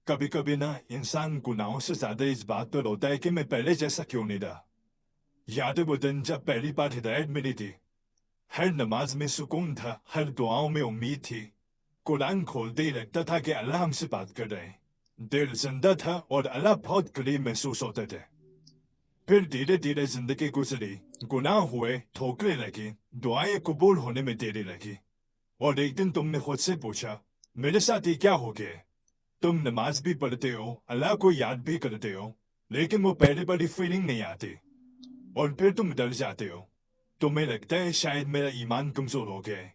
کبھی کبھی نا انسان گناہوں سے زیادہ اس بات پر ہوتا ہے کہ میں پہلے جیسا کیوں نہیں رہا. یاد ہے وہ دن جب پہلی بار ہدایت ملی تھی. ہر نماز میں سکون تھا، ہر دعاؤں میں امید تھی. قرآن کھولتے ہی لگتا تھا کہ اللہ ہم سے بات کر رہے ہیں. دل زندہ تھا اور اللہ بہت قریب محسوس ہوتے تھے. پھر دھیرے دھیرے زندگی گزری، گناہ ہوئے، ٹھوکریں لگی، دعائیں قبول ہونے میں دیری لگی. اور ایک دن تم نے خود سے پوچھا میرے ساتھ یہ کیا ہو گیا؟ تم نماز بھی پڑھتے ہو، اللہ کو یاد بھی کرتے ہو، لیکن وہ پہلے بڑی فیلنگ نہیں آتی. اور پھر تم ڈر جاتے ہو. تمہیں لگتا ہے شاید میرا ایمان کمزور ہو گیا ہے.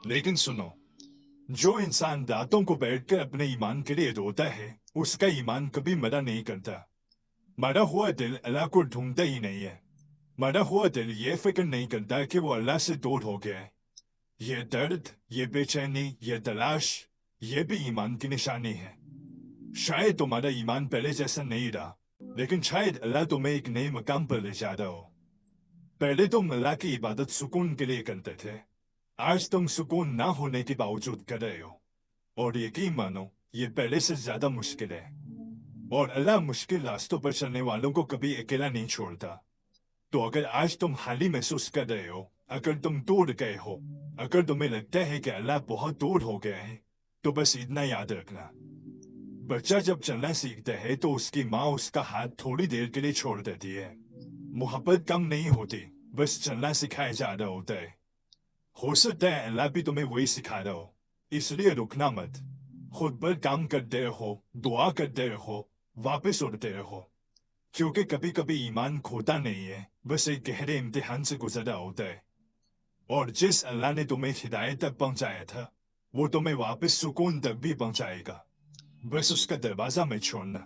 لیکن سنو، جو انسان راتوں کو بیٹھ کر اپنے ایمان کے لیے روتا ہے اس کا ایمان کبھی مرا نہیں کرتا. مرا ہوا دل اللہ کو ڈھونڈتا ہی نہیں ہے. مرا ہوا دل یہ فکر نہیں کرتا کہ وہ اللہ سے دور ہو گیا ہے. یہ درد، یہ بے چینی، یہ تلاش، یہ بھی ایمان کی نشانی ہے. شاید تمہارا ایمان پہلے جیسا نہیں رہا، لیکن شاید اللہ تمہیں ایک نئے مقام پر لے جا رہا ہو. پہلے تم اللہ کی عبادت سکون کے لیے کرتے تھے، آج تم سکون نہ ہونے کے باوجود کر رہے ہو. اور یقین مانو یہ پہلے سے زیادہ مشکل ہے. اور اللہ مشکل راستوں پر چلنے والوں کو کبھی اکیلا نہیں چھوڑتا. تو اگر آج تم حالی محسوس کر رہے ہو، اگر تم دور گئے ہو، اگر تمہیں لگتا ہے کہ اللہ بہت دور ہو گیا ہے، تو بس اتنا یاد رکھنا، بچہ جب چلنا سیکھتا ہے تو اس کی ماں اس کا ہاتھ تھوڑی دیر کے لیے چھوڑ دیتی ہے. محبت کم نہیں ہوتی، بس چلنا سکھایا جا رہا ہوتا ہے. ہو سکتا ہے اللہ بھی تمہیں وہی سکھا رہا ہو، اس لیے رکنا مت. خود پر کام کرتے رہو، دعا کرتے رہو، واپس اڑتے رہو. کیونکہ کبھی کبھی ایمان کھوتا نہیں ہے، بس ایک گہرے امتحان سے گزرا ہوتا ہے. اور جس اللہ نے تمہیں ہدایت تک پہنچایا تھا وہ تمہیں واپس سکون تک بھی پہنچائے گا. بس اس کا دروازہ مت چھوڑنا.